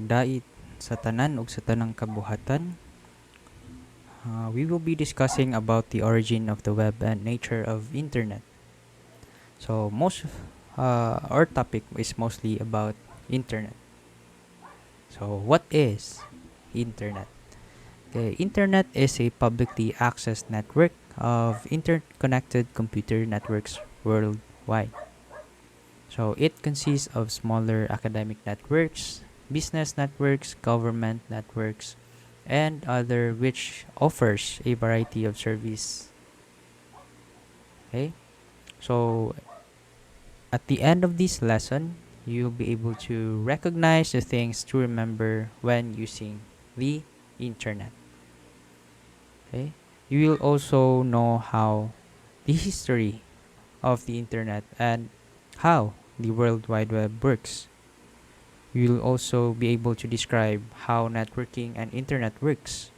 pagdait sa tanan ug sa tanang kabuhatan. We will be discussing about the origin of the web and nature of internet. So most of our topic is mostly about internet. So what is internet? The internet is a publicly accessed network of interconnected computer networks worldwide. So it consists of smaller academic networks, business networks, government networks, and other which offers a variety of service. Okay? So at the end of this lesson, you'll be able to recognize the things to remember when using the internet. Okay? You will also know how the history of the internet and how the World Wide Web works. You will also be able to describe how networking and internet works.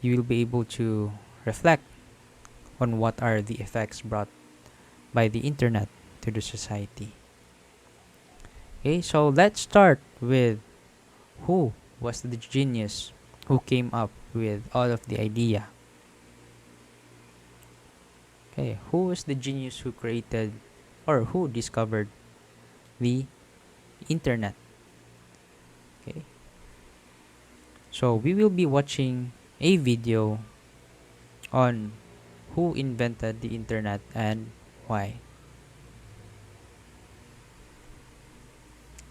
You will be able to reflect on what are the effects brought by the internet to the society. Okay, so let's start with who was the genius who came up with all of the idea. Okay, who was the genius who created or who discovered the internet? Okay, so we will be watching a video on who invented the internet and why.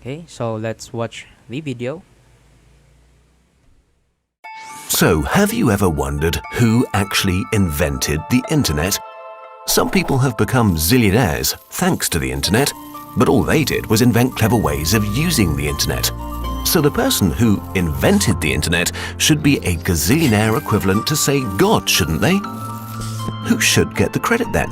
Okay, so let's watch the video. So, have you ever wondered who actually invented the internet? Some people have become zillionaires thanks to the internet, but all they did was invent clever ways of using the internet. So the person who invented the internet should be a gazillionaire equivalent to, say, God, shouldn't they? Who should get the credit then?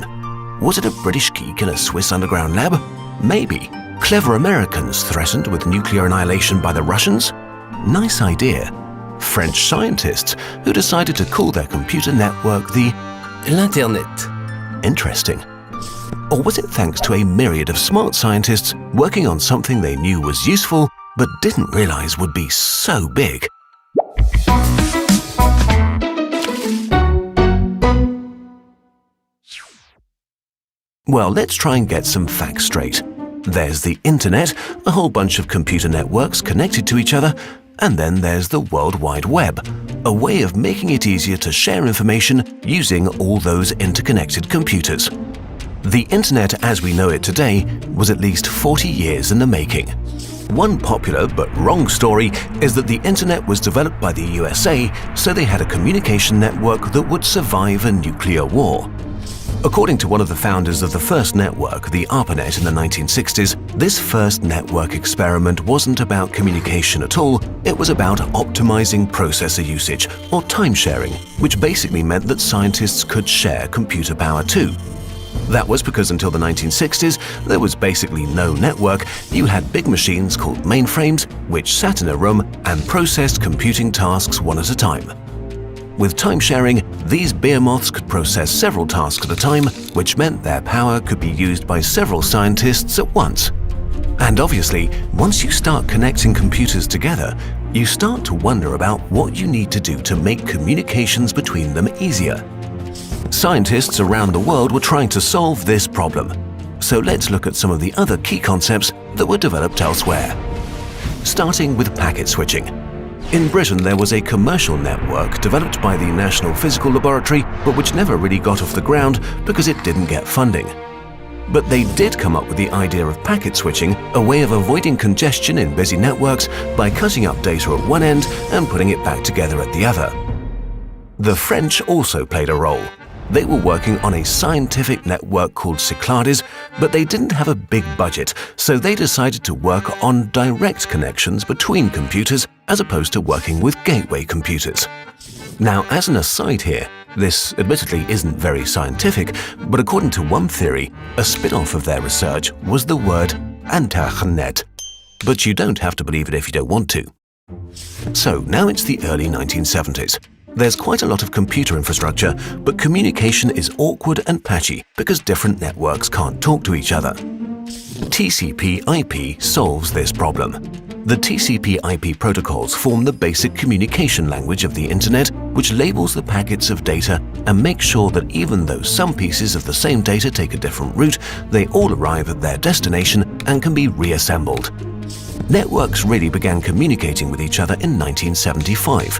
Was it a British geek in a Swiss underground lab? Maybe. Clever Americans threatened with nuclear annihilation by the Russians? Nice idea. French scientists who decided to call their computer network the L'Internet. Interesting. Or was it thanks to a myriad of smart scientists working on something they knew was useful but didn't realize would be so big? Well, let's try and get some facts straight. There's the internet, a whole bunch of computer networks connected to each other, and then there's the World Wide Web, a way of making it easier to share information using all those interconnected computers. The internet as we know it today was at least 40 years in the making. One popular but wrong story is that the internet was developed by the USA so they had a communication network that would survive a nuclear war. According to one of the founders of the first network, the ARPANET in the 1960s, this first network experiment wasn't about communication at all, it was about optimizing processor usage, or time sharing, which basically meant that scientists could share computer power too. That was because until the 1960s, there was basically no network. You had big machines called mainframes, which sat in a room and processed computing tasks one at a time. With time sharing, these behemoths could process several tasks at a time, which meant their power could be used by several scientists at once. And obviously, once you start connecting computers together, you start to wonder about what you need to do to make communications between them easier. Scientists around the world were trying to solve this problem. So let's look at some of the other key concepts that were developed elsewhere. Starting with packet switching. In Britain, there was a commercial network developed by the National Physical Laboratory, but which never really got off the ground because it didn't get funding. But they did come up with the idea of packet switching, a way of avoiding congestion in busy networks by cutting up data at one end and putting it back together at the other. The French also played a role. They were working on a scientific network called Cyclades, but they didn't have a big budget, so they decided to work on direct connections between computers as opposed to working with gateway computers. Now, as an aside here, this admittedly isn't very scientific, but according to one theory, a spin-off of their research was the word Internet. But you don't have to believe it if you don't want to. So now it's the early 1970s. There's quite a lot of computer infrastructure, but communication is awkward and patchy because different networks can't talk to each other. TCP/IP solves this problem. The TCP/IP protocols form the basic communication language of the Internet, which labels the packets of data and makes sure that even though some pieces of the same data take a different route, they all arrive at their destination and can be reassembled. Networks really began communicating with each other in 1975,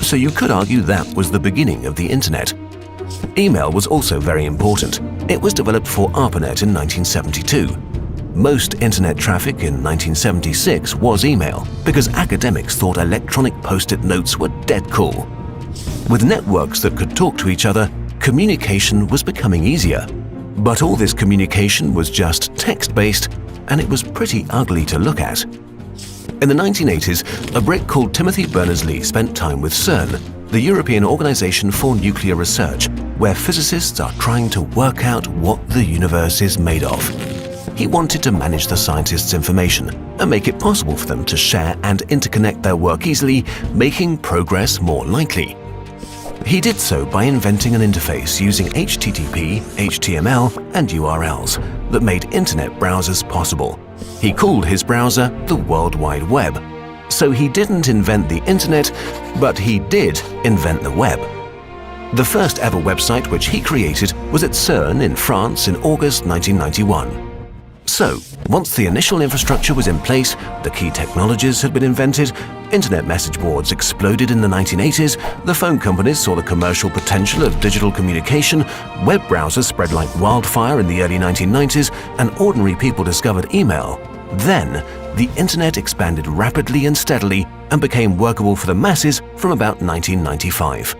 so you could argue that was the beginning of the Internet. Email was also very important. It was developed for ARPANET in 1972. Most Internet traffic in 1976 was email, because academics thought electronic post-it notes were dead cool. With networks that could talk to each other, communication was becoming easier. But all this communication was just text-based, and it was pretty ugly to look at. In the 1980s, a Brit called Timothy Berners-Lee spent time with CERN, the European Organization for Nuclear Research, where physicists are trying to work out what the universe is made of. He wanted to manage the scientists' information and make it possible for them to share and interconnect their work easily, making progress more likely. He did so by inventing an interface using HTTP, HTML, and URLs that made internet browsers possible. He called his browser the World Wide Web. So he didn't invent the internet, but he did invent the web. The first ever website which he created was at CERN in France in August 1991. So, once the initial infrastructure was in place, the key technologies had been invented, internet message boards exploded in the 1980s, the phone companies saw the commercial potential of digital communication, web browsers spread like wildfire in the early 1990s, and ordinary people discovered email, then the internet expanded rapidly and steadily and became workable for the masses from about 1995.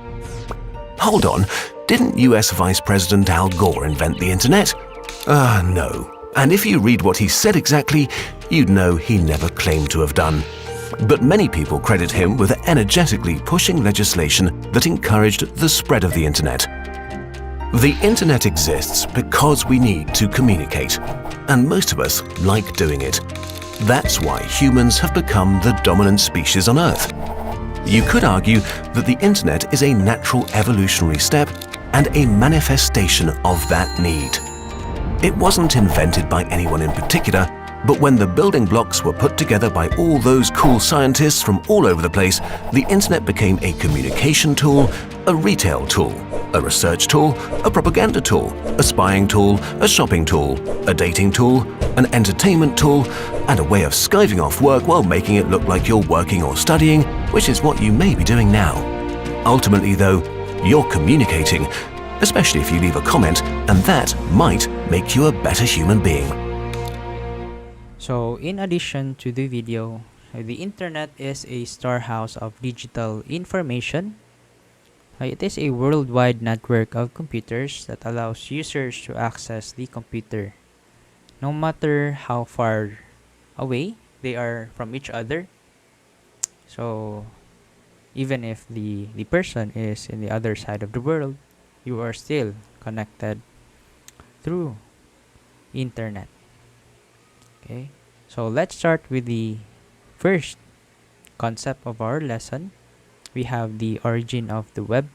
Hold on, didn't US Vice President Al Gore invent the internet? No. And if you read what he said exactly, you'd know he never claimed to have done. But many people credit him with energetically pushing legislation that encouraged the spread of the internet. The internet exists because we need to communicate, and most of us like doing it. That's why humans have become the dominant species on Earth. You could argue that the internet is a natural evolutionary step and a manifestation of that need. It wasn't invented by anyone in particular, but when the building blocks were put together by all those cool scientists from all over the place, the internet became a communication tool, a retail tool, a research tool, a propaganda tool, a spying tool, a shopping tool, a dating tool, an entertainment tool, and a way of skiving off work while making it look like you're working or studying, which is what you may be doing now. Ultimately, though, you're communicating, especially if you leave a comment, and that might make you a better human being. So, in addition to the video, the internet is a storehouse of digital information. It is a worldwide network of computers that allows users to access the computer, no matter how far away they are from each other. So, even if the person is in the other side of the world, you are still connected through internet. Okay, so let's start with the first concept of our lesson. We have the origin of the web.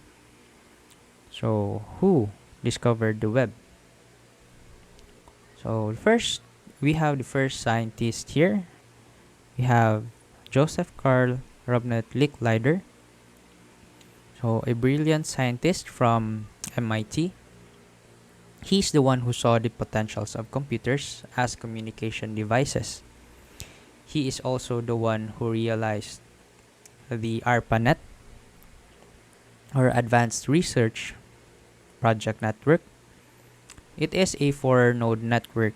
So who discovered the web? So first, we have the first scientist here. We have Joseph Carl Robert Licklider. So a brilliant scientist from MIT. He's the one who saw the potentials of computers as communication devices. He is also the one who realized the ARPANET, or Advanced Research Project Network. It is a 4-node network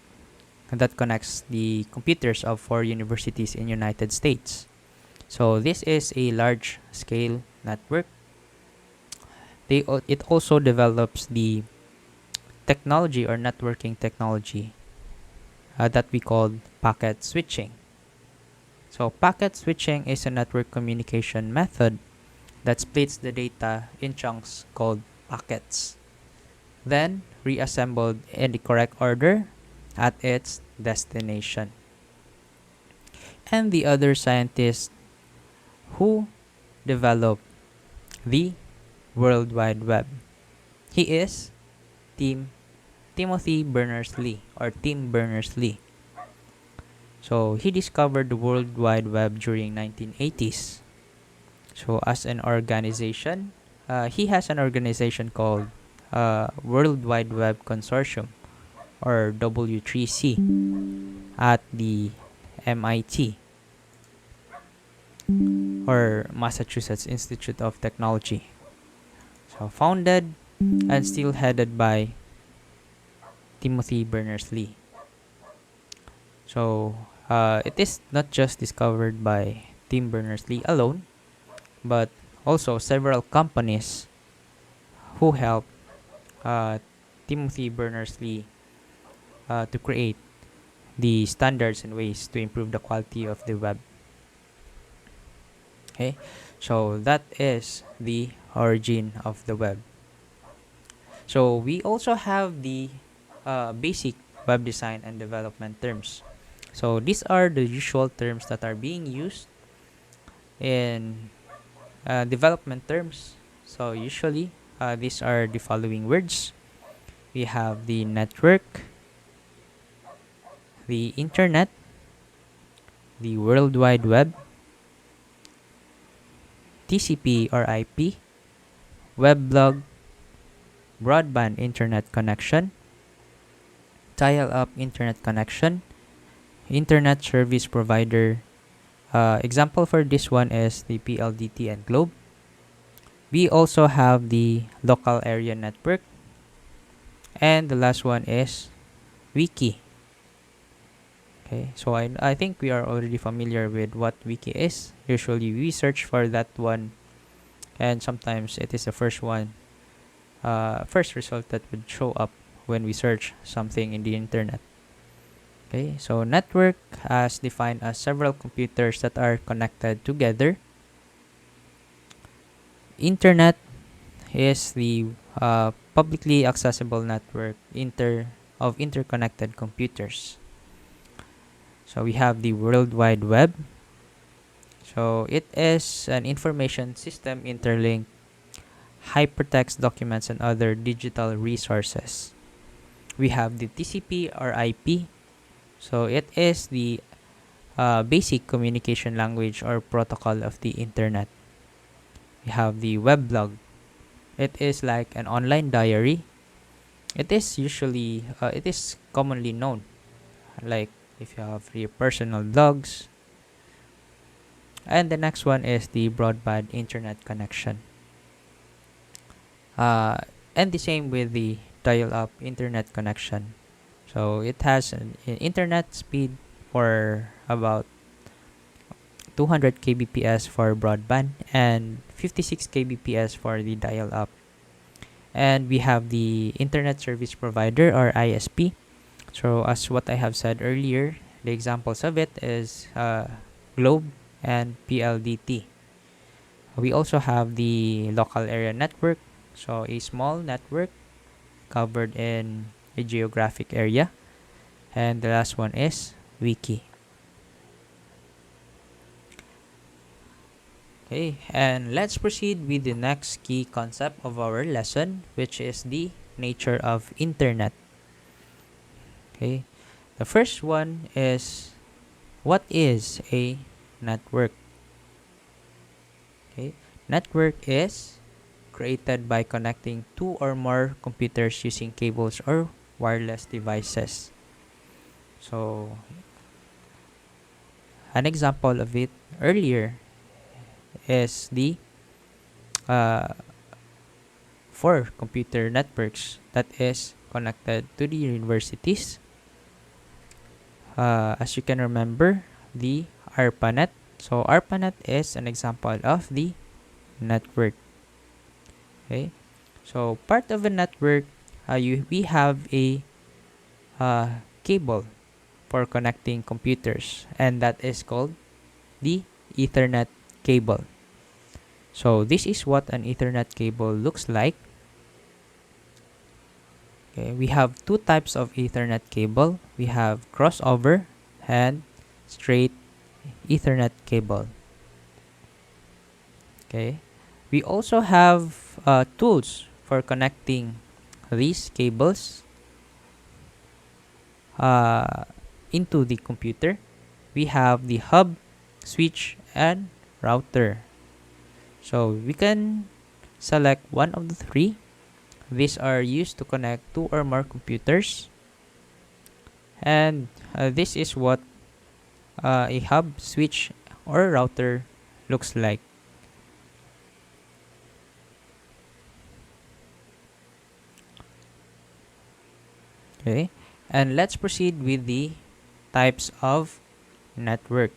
that connects the computers of 4 universities in United States. So this is a large-scale network. It also develops the technology or networking technology that we call packet switching. So packet switching is a network communication method that splits the data in chunks called packets, then reassembled in the correct order at its destination. And the other scientist who developed the World Wide Web, he is Timothy Berners-Lee, or Tim Berners-Lee. So he discovered the World Wide Web during 1980s. So as an organization, he has an organization called World Wide Web Consortium, or W3C, at the MIT, or Massachusetts Institute of Technology. So founded and still headed by Timothy Berners-Lee. So it is not just discovered by Tim Berners-Lee alone, but also several companies who helped uh, Timothy Berners-Lee to create the standards and ways to improve the quality of the web. Okay, so that is the origin of the web. So we also have the basic web design and development terms. So these are the usual terms that are being used in development terms. So usually these are the following words. We have the network, the internet, the World Wide Web, TCP or IP, weblog, broadband internet connection, dial-up internet connection, internet service provider. Example for this one is the PLDT and Globe. We also have the local area network, and the last one is wiki. Okay, so I think we are already familiar with what wiki is. Usually we search for that one, and sometimes it is the first result that would show up when we search something in the internet. Okay, so network as defined as several computers that are connected together. Internet is the publicly accessible network of interconnected computers. So we have the World Wide Web. So it is an information system interlinked hypertext documents and other digital resources. We have the TCP or IP. So it is the basic communication language or protocol of the internet. We have the weblog. It is like an online diary. It is commonly known, like if you have your personal blogs. And the next one is the broadband internet connection. And the same with the dial-up internet connection. So it has an internet speed for about 200 kbps for broadband and 56 kbps for the dial-up. And we have the internet service provider or ISP. So as what I have said earlier, the examples of it is Globe and PLDT. We also have the local area network, so a small network covered in a geographic area. And the last one is wiki. Okay, and let's proceed with the next key concept of our lesson, which is the nature of internet. Okay, the first one is, what is a network? Okay, network is created by connecting two or more computers using cables or wireless devices. So an example of it earlier is the four computer networks that is connected to the universities. As you can remember, the ARPANET. So ARPANET is an example of the network. Okay, so part of a network, we have a cable for connecting computers, and that is called the Ethernet cable. So this is what an Ethernet cable looks like. Okay, we have two types of Ethernet cable. We have crossover and straight Ethernet cable. Okay, we also have tools for connecting these cables into the computer. we have the hub, switch, and router. So we can select one of the three. These are used to connect two or more computers. And this is what a hub, switch, or router looks like. Okay, and let's proceed with the types of network.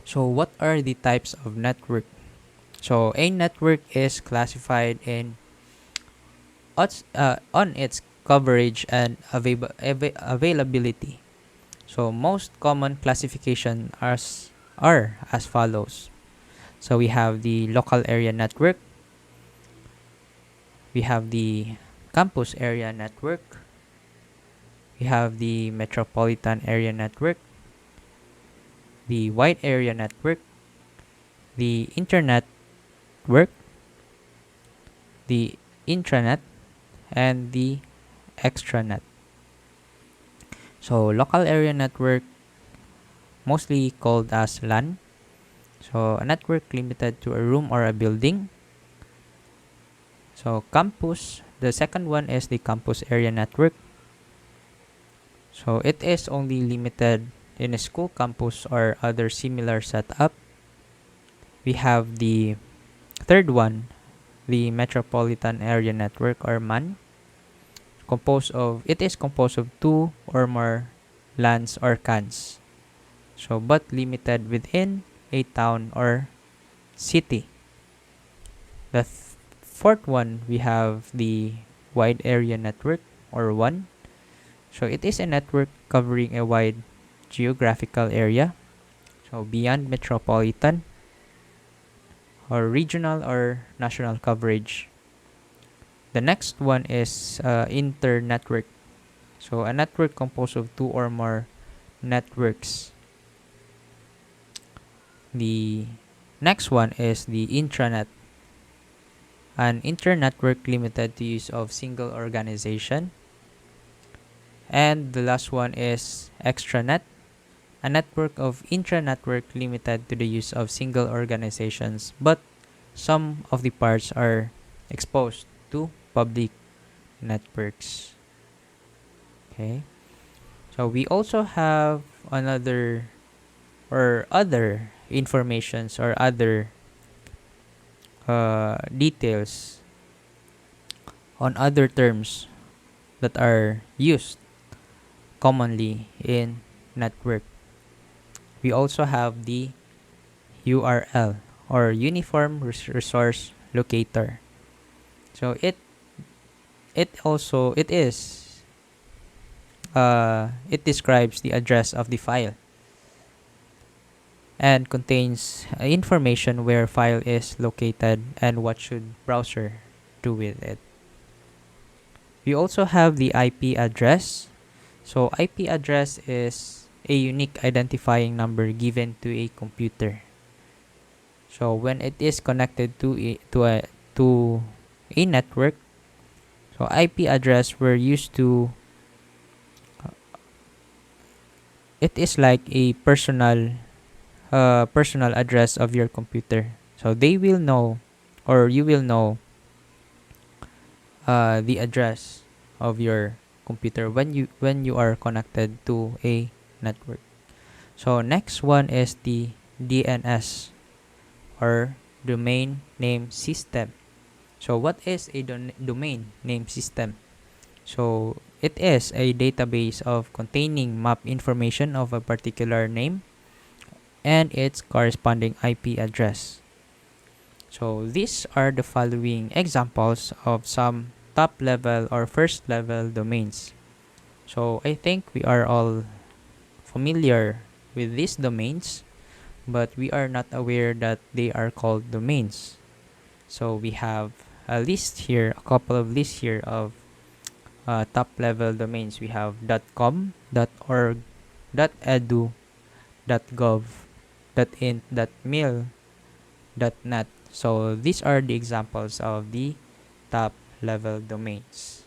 So what are the types of network? So a network is classified on its coverage and availability. So most common classification are as follows. So we have the local area network, we have the campus area network, we have the metropolitan area network, the wide area network, the internet network, the intranet, and the extranet. So local area network, mostly called as LAN. So a network limited to a room or a building. So campus, the second one is the campus area network. So it is only limited in a school campus or other similar setup. We have the third one, the metropolitan area network or MAN. It is composed of two or more LANs or CANs. So but limited within a town or city. The fourth one, we have the wide area network or WAN. So it is a network covering a wide geographical area, so beyond metropolitan or regional or national coverage. The next one is inter-network. So a network composed of two or more networks. The next one is the intranet. An inter-network limited to use of single organization. And the last one is extranet, a network of intra-network limited to the use of single organizations, but some of the parts are exposed to public networks. Okay, so we also have another or other informations or other details on other terms that are used commonly in network. We also have the URL or Uniform Resource Locator. So it describes the address of the file and contains information where file is located and what should browser do with it. We also have the IP address. So IP address is a unique identifying number given to a computer. So when it is connected to a network, so IP address were used to it is like a personal address of your computer. So they will know, or you will know, the address of your computer when you are connected to a network. So next one is the DNS or domain name system. So what is a domain name system? So it is a database of containing map information of a particular name and its corresponding IP address. So these are the following examples of some top level or first level domains. So I think we are all familiar with these domains, but we are not aware that they are called domains. So we have a couple of lists here of top level domains. We have .com, .org, .edu, .gov, .int, .mil, .net. So these are the examples of the top level domains.